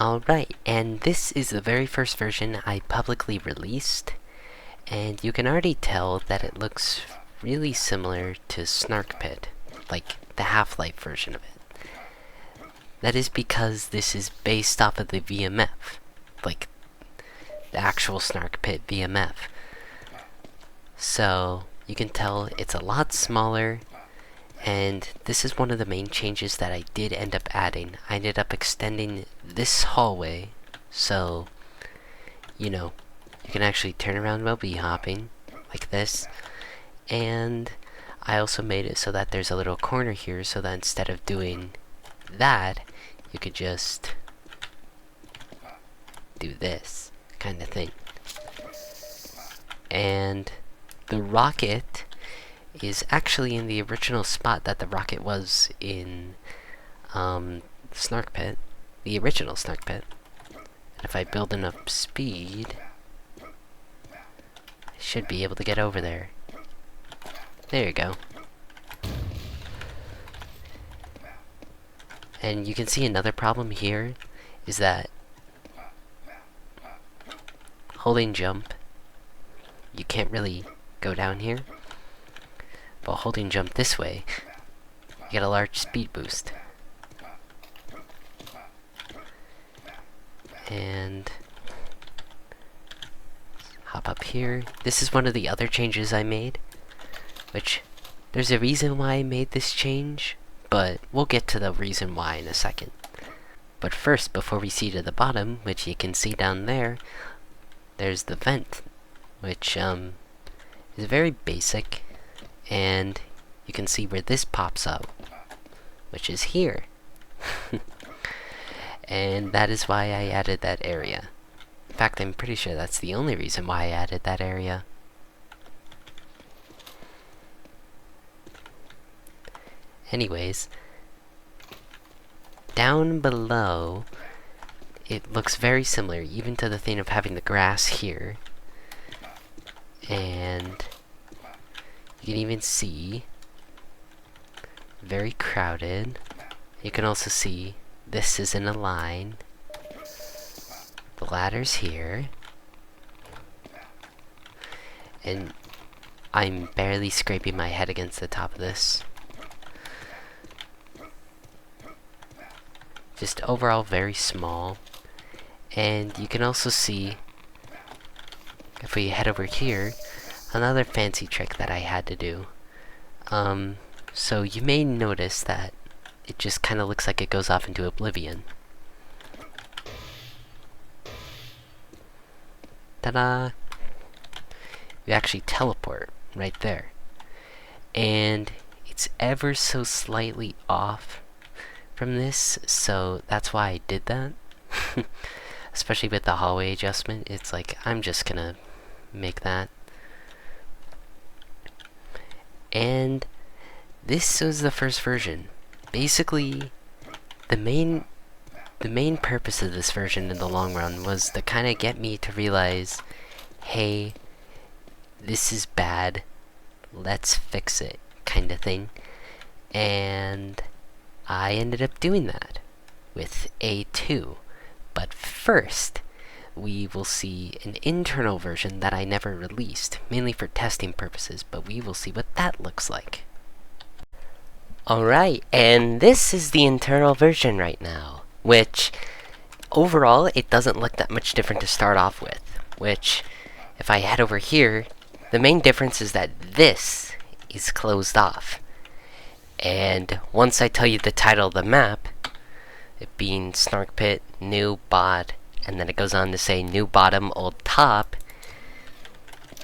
Alright, and this is the very first version I publicly released, and you can already tell that it looks really similar to Snarkpit, like the Half-Life version of it. That is because this is based off of the VMF, like the actual Snarkpit VMF. So you can tell it's a lot smaller, and this is one of the main changes that I did end up adding. I ended up extending this hallway, so, you know, you can actually turn around while bee-hopping, like this. And I also made it so that there's a little corner here, so that instead of doing that, you could just do this kind of thing. And the rocket is actually in the original spot that the rocket was in Snarkpit, the original Snarkpit. And if I build enough speed, I should be able to get over there. There you go. And you can see another problem here is that holding jump, you can't really go down here. But holding jump this way, you get a large speed boost. And hop up here. This is one of the other changes I made, which there's a reason why I made this change, but we'll get to the reason why in a second. But first, before we see to the bottom, which you can see down there, there's the vent, which is very basic. And you can see where this pops up, which is here. And that is why I added that area. In fact, I'm pretty sure that's the only reason why I added that area. Anyways, down below, it looks very similar, even to the thing of having the grass here. And you can even see, very crowded. You can also see this is in a line. The ladder's here. And I'm barely scraping my head against the top of this. Just overall very small. And you can also see, if we head over here, another fancy trick that I had to do. So you may notice that it just kind of looks like it goes off into oblivion. Ta-da! You actually teleport right there. And it's ever so slightly off from this, so that's why I did that. Especially with the hallway adjustment, it's like, I'm just gonna make that. And this was the first version. Basically, the main purpose of this version in the long run was to kind of get me to realize, hey, this is bad, let's fix it, kind of thing. And I ended up doing that with A2. But first, we will see an internal version that I never released, mainly for testing purposes, but we will see what that looks like. Alright, and this is the internal version right now, which, overall, it doesn't look that much different to start off with, which, if I head over here, the main difference is that this is closed off. And once I tell you the title of the map, it being Snarkpit, new bot, and then it goes on to say new bottom, old top,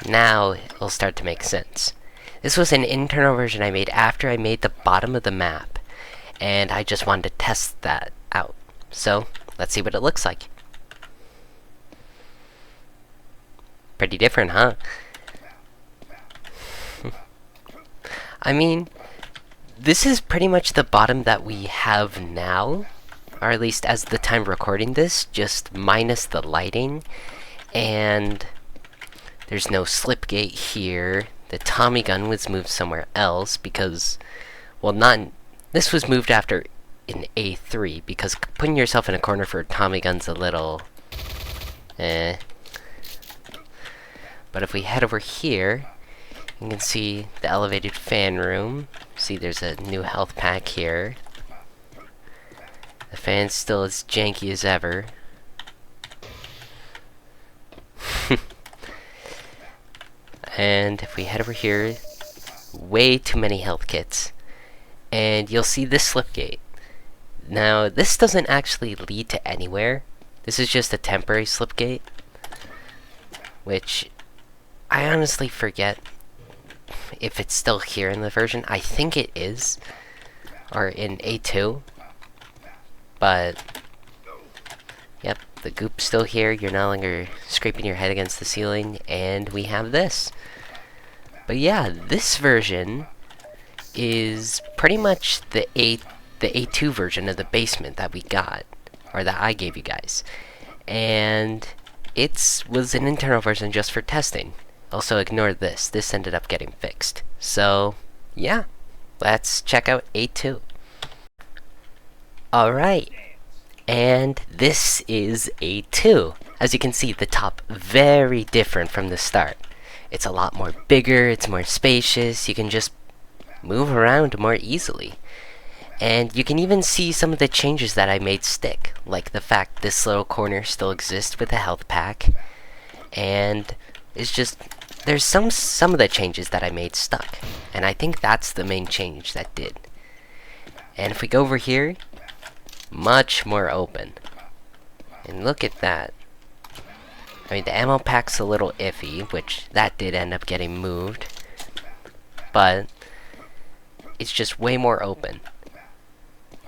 now it'll start to make sense. This was an internal version I made after I made the bottom of the map, and I just wanted to test that out. So, let's see what it looks like. Pretty different, huh? I mean, this is pretty much the bottom that we have now, or at least as the time recording this, just minus the lighting, and there's no slip gate here. The Tommy gun was moved somewhere else because, well, this was moved after in A3, because putting yourself in a corner for Tommy guns a little eh. But if we head over here, you can see the elevated fan room. See, there's a new health pack here. The fan's still as janky as ever. And if we head over here, way too many health kits. And you'll see this slip gate. Now, this doesn't actually lead to anywhere. This is just a temporary slip gate, which I honestly forget if it's still here in the version. I think it is, or in A2. But, yep, the goop's still here. You're no longer scraping your head against the ceiling, and we have this. But yeah, this version is pretty much the A2 version of the basement that we got, or that I gave you guys. And it was an internal version just for testing. Also, ignore this. This ended up getting fixed. So, yeah, let's check out A2. Alright, and this is A2. As you can see, the top very different from the start. It's a lot more bigger, it's more spacious, you can just move around more easily. And you can even see some of the changes that I made stick, like the fact this little corner still exists with a health pack, and it's just, there's some of the changes that I made stuck, and I think that's the main change that did. And if we go over here, much more open. And look at that. I mean, the ammo pack's a little iffy, which that did end up getting moved, but it's just way more open.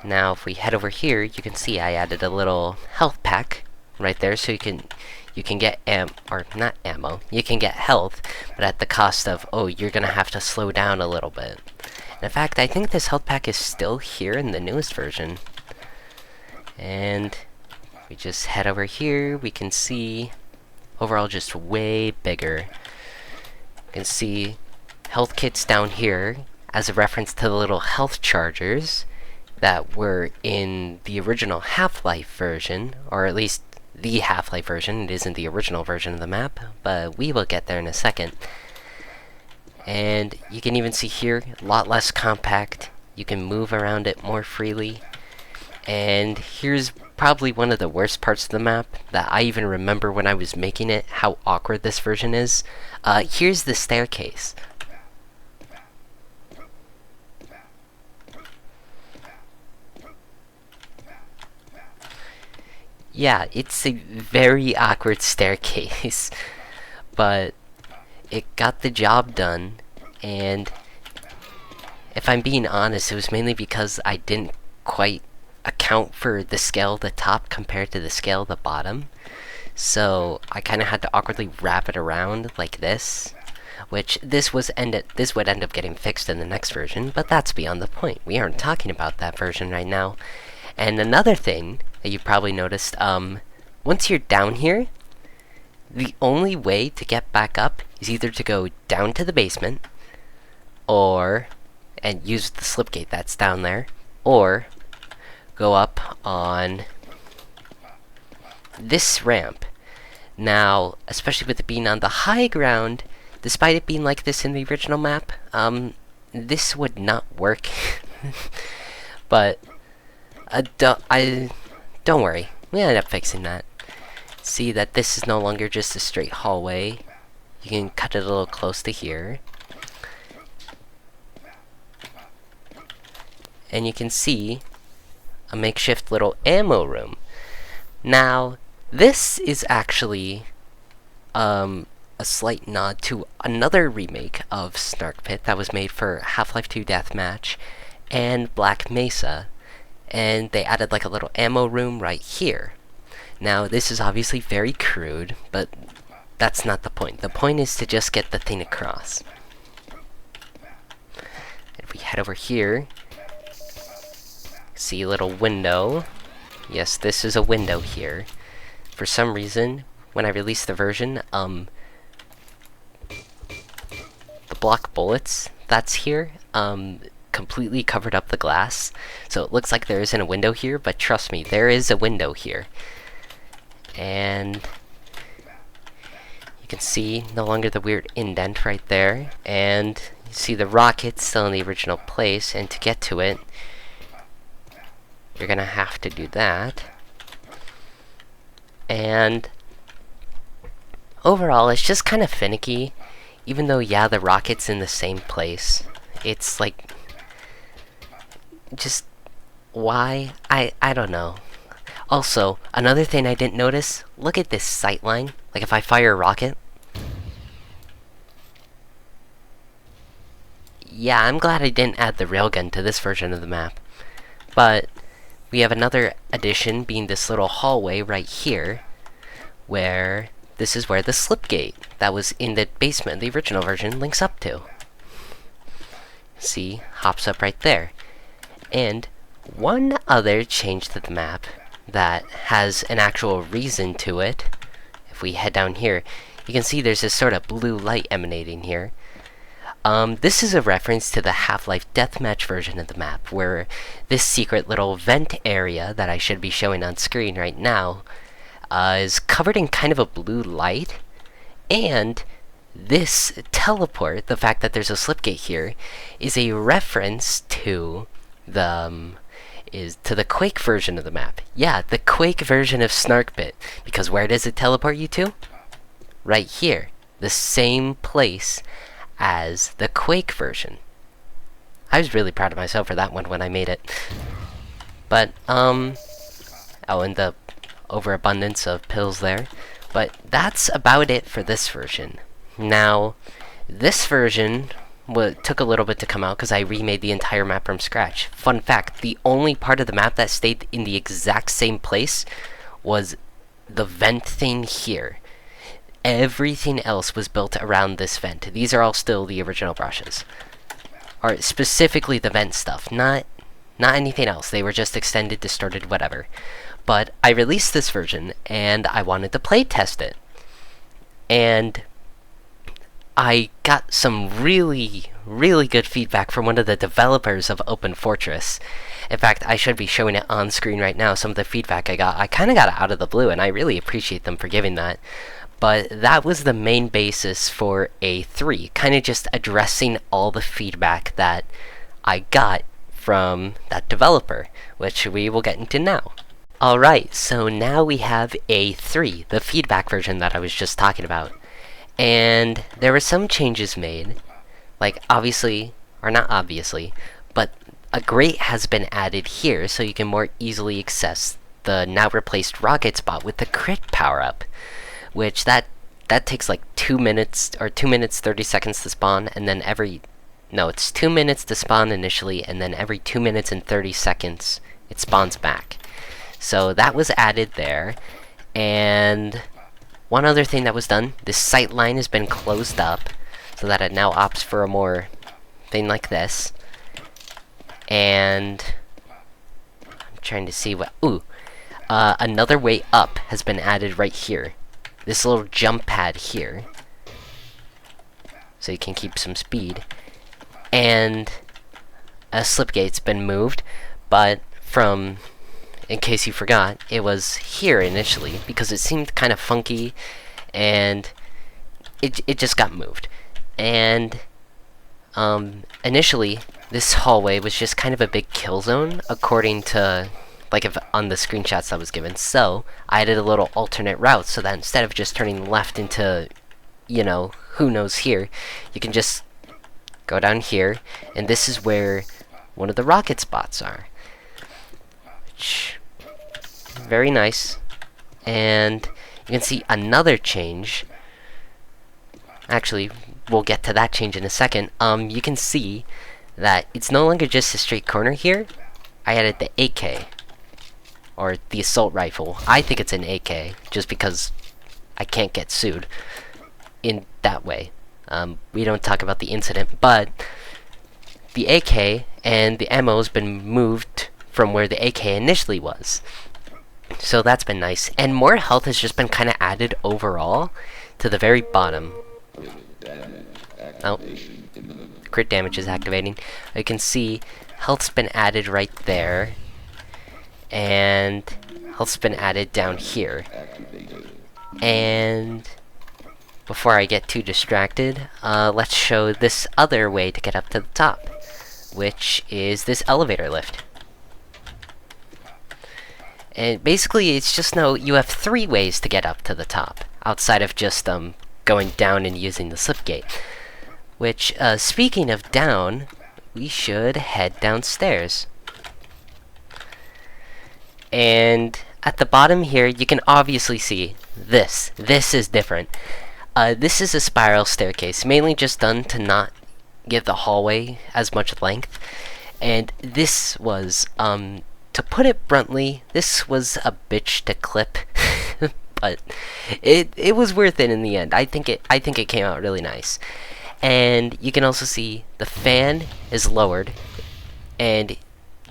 Now, if we head over here, you can see I added a little health pack right there, so you can get not ammo, you can get health, but at the cost of, oh, you're gonna have to slow down a little bit. And in fact, I think this health pack is still here in the newest version. And we just head over here, we can see overall just way bigger. You can see health kits down here as a reference to the little health chargers that were in the original Half-Life version, or at least the Half-Life version. It isn't the original version of the map, but we will get there in a second. And you can even see here, a lot less compact. You can move around it more freely. And here's probably one of the worst parts of the map that I even remember when I was making it, how awkward this version is. Here's the staircase. Yeah, it's a very awkward staircase, but it got the job done, and if I'm being honest, it was mainly because I didn't quite account for the scale of the top compared to the scale of the bottom. So I kind of had to awkwardly wrap it around like this, which this would end up getting fixed in the next version, but that's beyond the point. We aren't talking about that version right now. And another thing that you probably noticed, once you're down here, the only way to get back up is either to go down to the basement, and use the slip gate that's down there, or go up on this ramp. Now, especially with it being on the high ground, despite it being like this in the original map, this would not work. But don't worry, we ended up fixing that. See that this is no longer just a straight hallway. You can cut it a little close to here. And you can see a makeshift little ammo room. Now, this is actually a slight nod to another remake of Snarkpit that was made for Half-Life 2 Deathmatch and Black Mesa. And they added like a little ammo room right here. Now, this is obviously very crude, but that's not the point. The point is to just get the thing across. If we head over here, see a little window. Yes, this is a window here. For some reason, when I released the version, the block bullets that's here, completely covered up the glass. So it looks like there isn't a window here, but trust me, there is a window here. And you can see no longer the weird indent right there. And you see the rocket still in the original place. And to get to it, you're gonna have to do that. And overall, it's just kind of finicky. Even though, yeah, the rocket's in the same place. It's like, just why? I don't know. Also, another thing I didn't notice, look at this sight line. Like if I fire a rocket. Yeah, I'm glad I didn't add the railgun to this version of the map. But we have another addition being this little hallway right here, where this is where the slip gate that was in the basement, the original version, links up to. See, hops up right there. And one other change to the map that has an actual reason to it, if we head down here, you can see there's this sort of blue light emanating here. This is a reference to the Half-Life Deathmatch version of the map, where this secret little vent area that I should be showing on screen right now is covered in kind of a blue light, and this teleport, the fact that there's a slipgate here, is a reference to the Quake version of the map. Yeah, the Quake version of Snarkpit. Because where does it teleport you to? Right here. The same place as the Quake version. I was really proud of myself for that one when I made it. But, oh, and the overabundance of pills there. But that's about it for this version. Now, this version took a little bit to come out because I remade the entire map from scratch. Fun fact, the only part of the map that stayed in the exact same place was the vent thing here. Everything else was built around this vent. These are all still the original brushes. Or specifically the vent stuff, not anything else. They were just extended, distorted, whatever. But I released this version, and I wanted to play test it. And I got some really good feedback from one of the developers of Open Fortress. In fact, I should be showing it on screen right now, some of the feedback I got. I kind of got it out of the blue, and I really appreciate them for giving that. But that was the main basis for A3, kind of just addressing all the feedback that I got from that developer, which we will get into now. Alright, so now we have A3, the feedback version that I was just talking about. And there were some changes made, like obviously, or not obviously, but a grate has been added here so you can more easily access the now replaced rocket spot with the crit power-up, which that takes like 2 minutes, or 2 minutes 30 seconds to spawn, and then it's 2 minutes to spawn initially, and then every 2 minutes and 30 seconds it spawns back. So that was added there, and one other thing that was done, this sight line has been closed up so that it now opts for a more thing like this. And I'm trying to see what, another way up has been added right here. This little jump pad here, so you can keep some speed. And a slipgate's been moved, but in case you forgot, it was here initially because it seemed kind of funky, and it just got moved. And initially, this hallway was just kind of a big kill zone, according to on the screenshots that was given. So I added a little alternate route so that instead of just turning left into, who knows here, you can just go down here, and this is where one of the rocket spots are. Which, very nice. And you can see another change. Actually, we'll get to that change in a second. You can see that it's no longer just a straight corner here. I added the AK, or the assault rifle. I think it's an AK, just because I can't get sued in that way. We don't talk about the incident, but the AK and the ammo has been moved from where the AK initially was. So that's been nice. And more health has just been kind of added overall to the very bottom. Oh. crit damage is activating. You can see health's been added right there, and health's been added down here. And before I get too distracted, let's show this other way to get up to the top, which is this elevator lift. And basically, it's just you have 3 ways to get up to the top, outside of just going down and using the slip gate. Which, speaking of down, we should head downstairs. And at the bottom here, you can obviously see this. This is different. This is a spiral staircase, mainly just done to not give the hallway as much length. And this was, to put it bluntly, this was a bitch to clip, but it was worth it in the end. I think it came out really nice. And you can also see the fan is lowered, and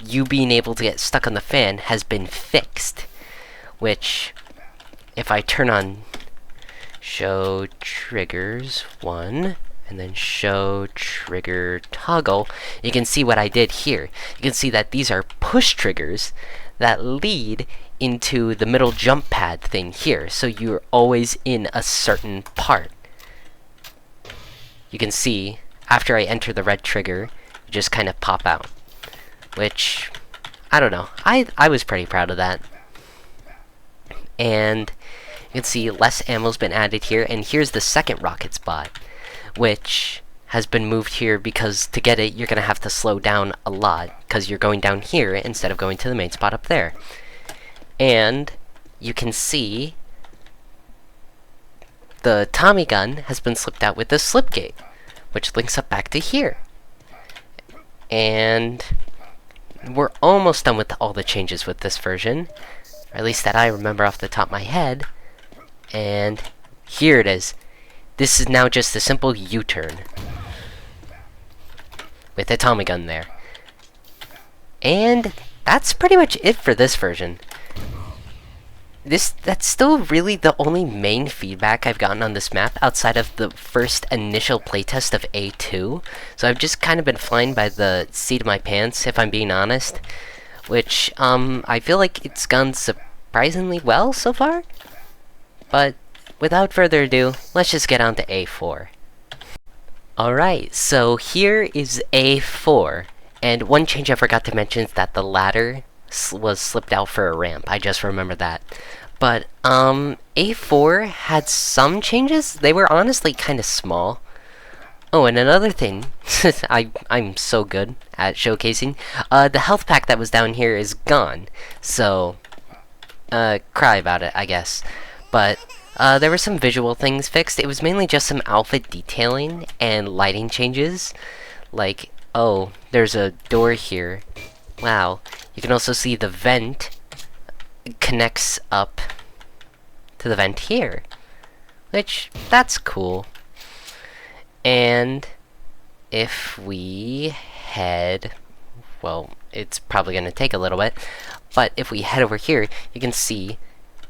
you being able to get stuck on the fan has been fixed. Which, if I turn on show triggers 1, and then show trigger toggle, you can see what I did here. You can see that these are push triggers that lead into the middle jump pad thing here, so you're always in a certain part. You can see, after I enter the red trigger, you just kind of pop out. Which, I don't know, I was pretty proud of that. And you can see less ammo's been added here, and here's the second rocket spot, which has been moved here because to get it, you're going to have to slow down a lot, because you're going down here instead of going to the main spot up there. And you can see the Tommy gun has been slipped out with the slip gate, which links up back to here. And we're almost done with all the changes with this version, or at least that I remember off the top of my head. And here it is. This is now just a simple U-turn with a Tommy gun there. And that's pretty much it for this version. That's still really the only main feedback I've gotten on this map outside of the first initial playtest of A2. So I've just kind of been flying by the seat of my pants, if I'm being honest. Which, I feel like it's gone surprisingly well so far. But without further ado, let's just get on to A4. Alright, so here is A4. And one change I forgot to mention is that the ladder was slipped out for a ramp. I just remember that. But A4 had some changes. They were honestly kind of small. Oh, and another thing, I'm so good at showcasing. The health pack that was down here is gone. So cry about it, I guess. But there were some visual things fixed. It was mainly just some outfit detailing and lighting changes. Like, oh, there's a door here. Wow. You can also see the vent connects up to the vent here, which, that's cool. And if we head, well, it's probably going to take a little bit, but if we head over here, you can see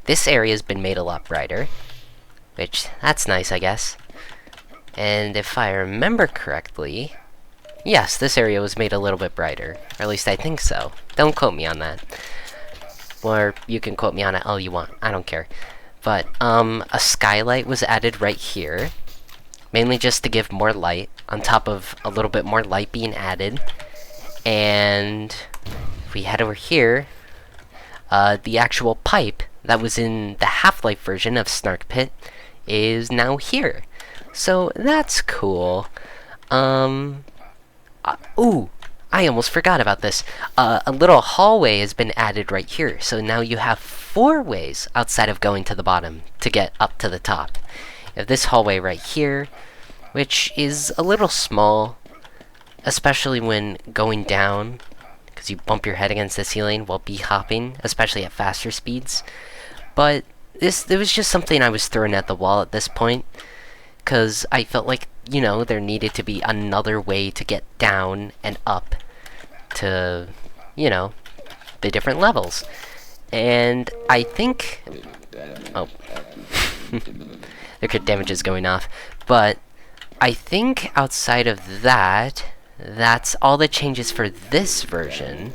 this area has been made a lot brighter, which, that's nice, I guess. And if I remember correctly, yes, this area was made a little bit brighter. Or at least I think so. Don't quote me on that. Or you can quote me on it all you want. I don't care. But, a skylight was added right here. Mainly just to give more light, on top of a little bit more light being added. And if we head over here, the actual pipe that was in the Half-Life version of Snarkpit is now here. So, that's cool. Ooh, I almost forgot about this. A little hallway has been added right here, so now you have 4 ways outside of going to the bottom to get up to the top. You have this hallway right here, which is a little small, especially when going down, because you bump your head against the ceiling while bee-hopping, especially at faster speeds. But it was just something I was throwing at the wall at this point, because I felt like, you know, there needed to be another way to get down and up to, you know, the different levels. And I think... oh. The crit damage is going off. But I think outside of that, that's all the changes for this version,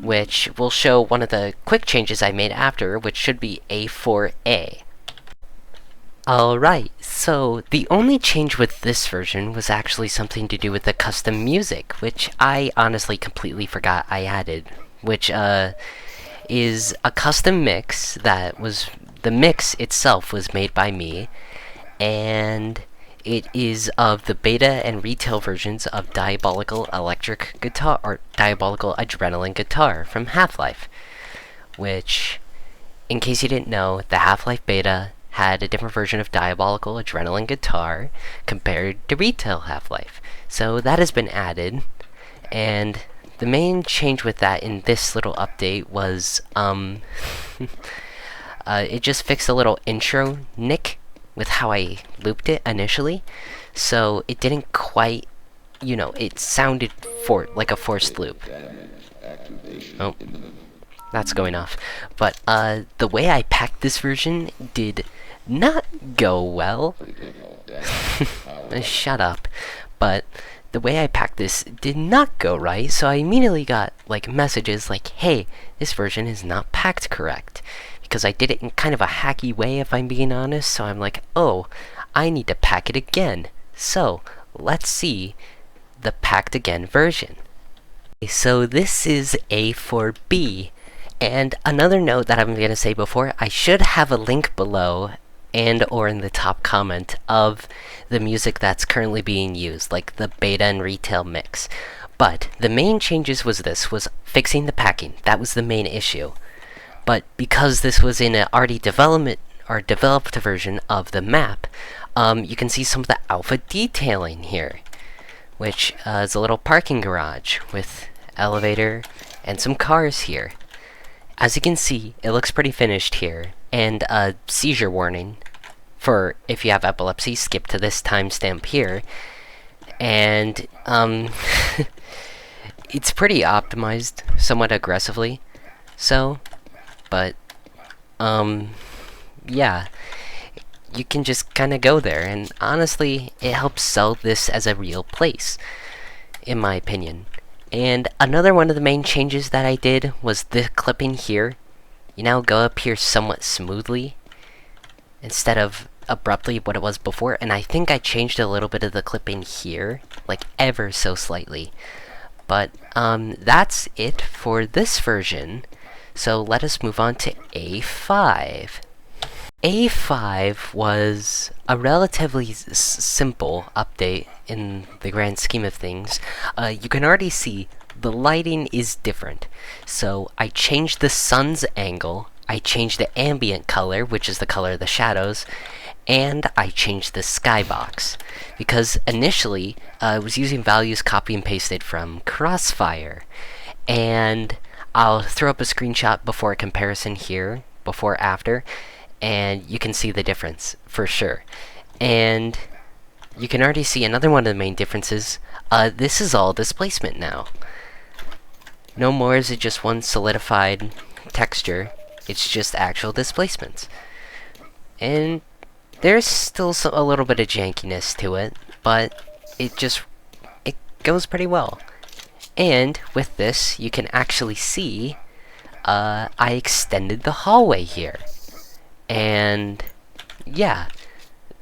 which will show one of the quick changes I made after, which should be A4A. Alright, so the only change with this version was actually something to do with the custom music, which I honestly completely forgot I added, which is a custom mix that was, the mix itself was made by me, and it is of the beta and retail versions of Diabolical Electric Guitar, or Diabolical Adrenaline Guitar from Half-Life, which, in case you didn't know, the Half-Life beta had a different version of Diabolical Adrenaline Guitar compared to retail Half-Life. So that has been added, and the main change with that in this little update was, it just fixed a little intro nick with how I looped it initially, so it didn't quite, you know, it sounded like a forced loop. Oh, that's going off. But the way I packed this version did not go well. Shut up. But the way I packed this did not go right, so I immediately got like messages like, hey, this version is not packed correct. Because I did it in kind of a hacky way, if I'm being honest, so I'm like, oh, I need to pack it again. So, let's see the packed again version. So this is A4B, and another note that I'm going to say before, I should have a link below and or in the top comment of the music that's currently being used, like the beta and retail mix. But the main changes was fixing the packing. That was the main issue. But because this was in an already developed version of the map, you can see some of the alpha detailing here, which is a little parking garage with elevator and some cars here. As you can see, it looks pretty finished here, and a seizure warning for if you have epilepsy, skip to this timestamp here. And it's pretty optimized, somewhat aggressively, so. But, yeah, you can just kind of go there, and honestly, it helps sell this as a real place, in my opinion. And another one of the main changes that I did was the clipping here. You now go up here somewhat smoothly, instead of abruptly what it was before, and I think I changed a little bit of the clipping here, like ever so slightly. But, that's it for this version. So let us move on to A5. A5 was a relatively simple update in the grand scheme of things. You can already see the lighting is different. So I changed the sun's angle, I changed the ambient color, which is the color of the shadows, and I changed the skybox. Because initially, I was using values copy and pasted from Crossfire. And I'll throw up a screenshot before comparison here, before after, and you can see the difference, for sure. And you can already see another one of the main differences. This is all displacement now. No more is it just one solidified texture, it's just actual displacements. And there's still a little bit of jankiness to it, but it goes pretty well. And with this, you can actually see I extended the hallway here. And yeah,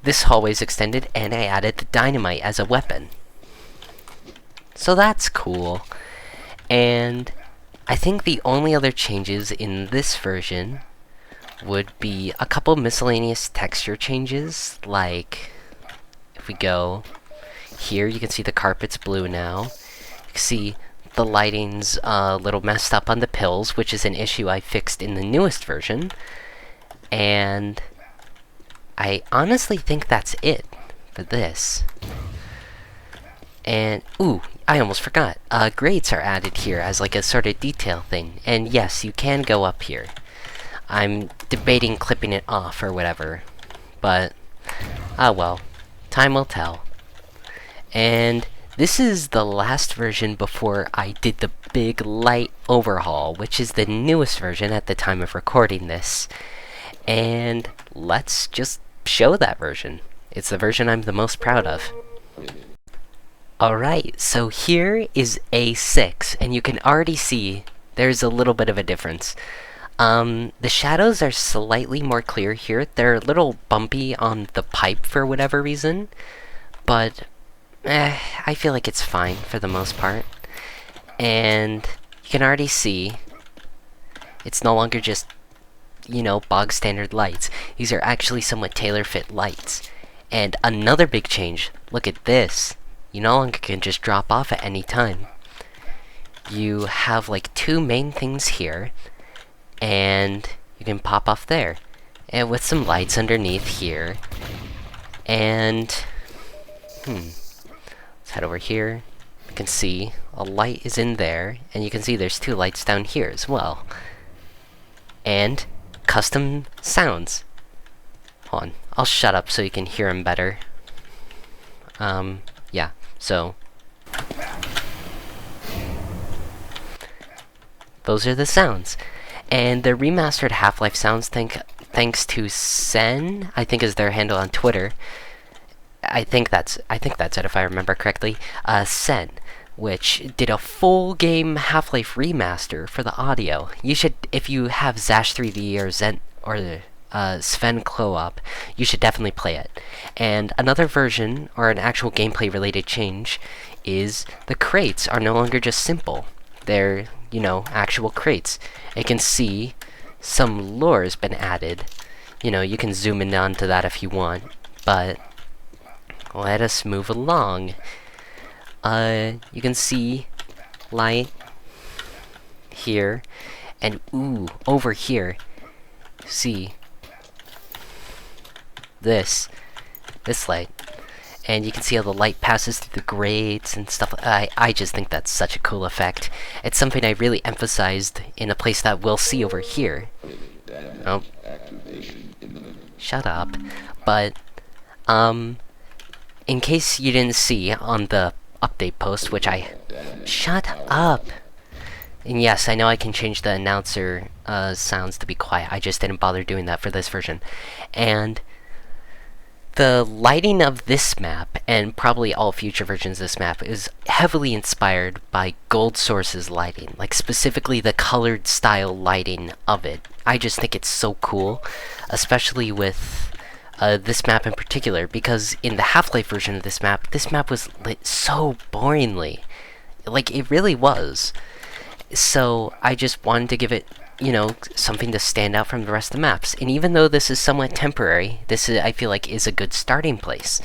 this hallway's extended, and I added the dynamite as a weapon. So that's cool. And I think the only other changes in this version would be a couple miscellaneous texture changes, like if we go here, you can see the carpet's blue now. You can see the lighting's a little messed up on the pills, which is an issue I fixed in the newest version. And I honestly think that's it for this. And, ooh, I almost forgot. Grades are added here as like a sort of detail thing. And yes, you can go up here. I'm debating clipping it off or whatever. But, ah well. Time will tell. And this is the last version before I did the big light overhaul, which is the newest version at the time of recording this. And let's just show that version. It's the version I'm the most proud of. Alright, so here is A6, and you can already see there's a little bit of a difference. The shadows are slightly more clear here. They're a little bumpy on the pipe for whatever reason, but I feel like it's fine for the most part. And you can already see it's no longer just, you know, bog standard lights. These are actually somewhat tailor-fit lights. And another big change, look at this. You no longer can just drop off at any time. You have like two main things here, and you can pop off there. And with some lights underneath here. And, let's head over here. You can see a light is in there, and you can see there's two lights down here as well. And custom sounds. Hold on, I'll shut up so you can hear them better. Yeah, so those are the sounds. And the remastered Half-Life sounds, thanks to Sen, I think is their handle on Twitter. I think that's it if I remember correctly. Sen, which did a full game Half-Life remaster for the audio. You should, if you have Zash 3D or Zen or Sven Co-op, you should definitely play it. And another version, or an actual gameplay related change, is the crates are no longer just simple. They're, you know, actual crates. You can see some lore has been added. You know, you can zoom in onto that if you want, but let us move along. You can see light here, and ooh, over here, see this light, and you can see how the light passes through the grates and stuff. I just think that's such a cool effect. It's something I really emphasized in a place that we'll see over here. Oh, shut up. But in case you didn't see on the update post, which shut up. And yes, I know I can change the announcer sounds to be quiet. I just didn't bother doing that for this version. And the lighting of this map, and probably all future versions of this map, is heavily inspired by Gold Source's lighting, like specifically the colored style lighting of it. I just think it's so cool, especially with this map in particular, because in the Half-Life version of this map was lit so boringly. Like, it really was. So I just wanted to give it, you know, something to stand out from the rest of the maps. And even though this is somewhat temporary, this is, I feel like, is a good starting place.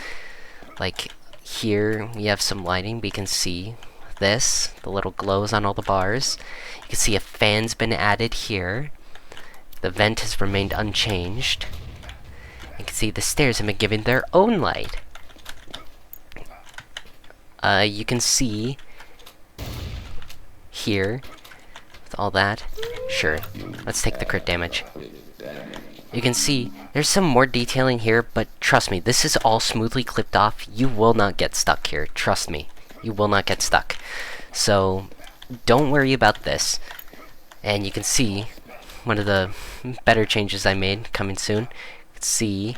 Like, here we have some lighting. We can see this, the little glows on all the bars. You can see a fan's been added here. The vent has remained unchanged. You can see the stairs have been given their own light. You can see here, with all that, sure, let's take the crit damage. You can see there's some more detailing here, but trust me, this is all smoothly clipped off. You will not get stuck here, trust me. You will not get stuck. So, don't worry about this. And you can see one of the better changes I made coming soon. You can see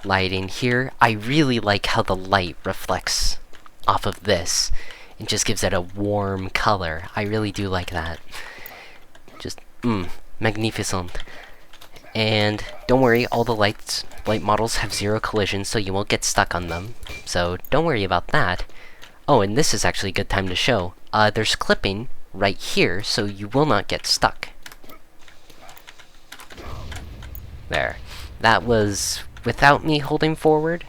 lighting here. I really like how the light reflects off of this. It just gives it a warm color. I really do like that. Just, magnificent. And don't worry, all the light models have 0 collision, so you won't get stuck on them. So don't worry about that. Oh, and this is actually a good time to show. There's clipping right here, so you will not get stuck. There. That was without me holding forward.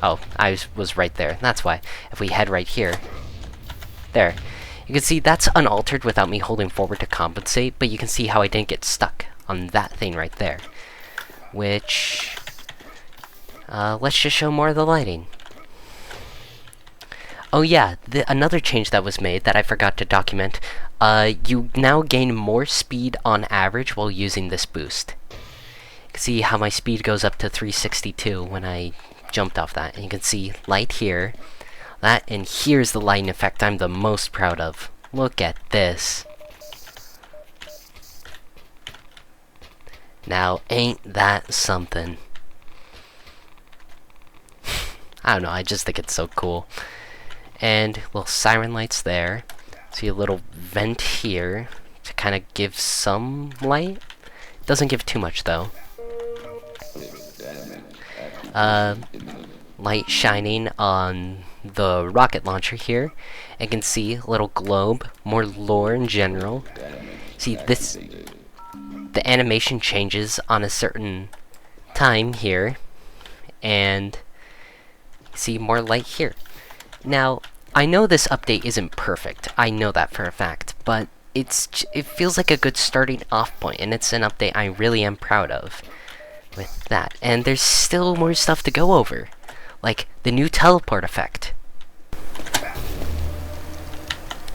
Oh, I was right there. That's why. If we head right here. There. You can see that's unaltered without me holding forward to compensate, but you can see how I didn't get stuck on that thing right there. Which, let's just show more of the lighting. Oh yeah, another change that was made that I forgot to document. You now gain more speed on average while using this boost. You can see how my speed goes up to 362 when I jumped off that. And you can see light here. That, and here's the lighting effect I'm the most proud of. Look at this. Now, ain't that something? I don't know, I just think it's so cool. And little siren lights there. See a little vent here to kind of give some light. Doesn't give too much though. Light shining on the rocket launcher here. You can see a little globe, more lore in general. See this, the animation changes on a certain time here, and see more light here. Now, I know this update isn't perfect. I know that for a fact, but it feels like a good starting off point, and it's an update I really am proud of with that. And there's still more stuff to go over, like the new teleport effect.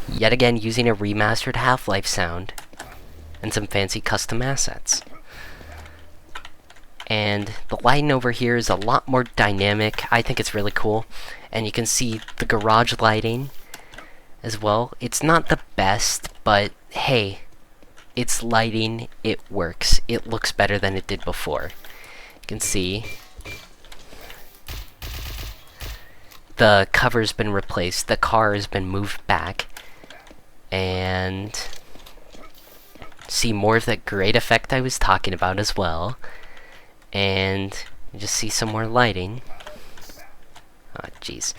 Yet again, using a remastered Half-Life sound and some fancy custom assets. And the lighting over here is a lot more dynamic. I think it's really cool. And you can see the garage lighting as well. It's not the best, but hey, it's lighting, it works. It looks better than it did before. You can see the cover's been replaced, the car has been moved back, and see more of that great effect I was talking about as well. And you just see some more lighting. Oh, jeez.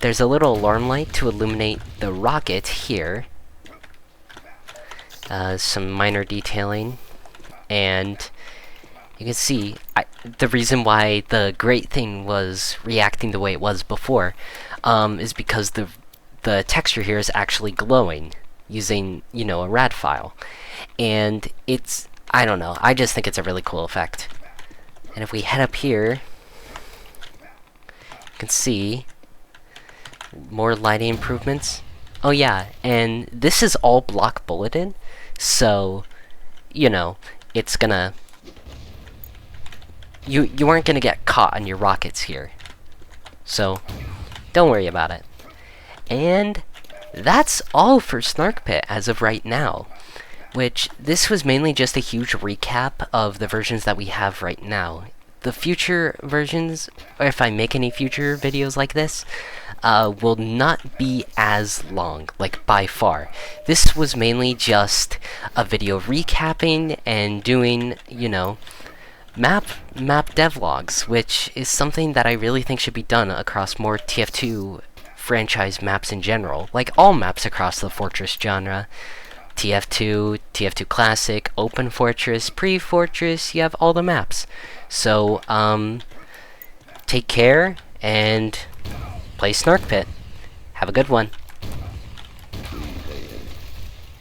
There's a little alarm light to illuminate the rocket here. Some minor detailing. And you can see the reason why the great thing was reacting the way it was before is because the texture here is actually glowing using, you know, a RAD file. And it's, I don't know, I just think it's a really cool effect. And if we head up here, you can see more lighting improvements. Oh yeah, and this is all block bulleted, so, you know, it's gonna... You aren't gonna get caught on your rockets here. So, don't worry about it. And that's all for Snarkpit as of right now. Which, this was mainly just a huge recap of the versions that we have right now. The future versions, or if I make any future videos like this, will not be as long, like by far. This was mainly just a video recapping and doing, you know, map devlogs, which is something that I really think should be done across more TF2 franchise maps in general, like all maps across the Fortress genre. TF2, TF2 Classic, Open Fortress, Pre-Fortress, you have all the maps. So, take care, and play Snarkpit. Have a good one.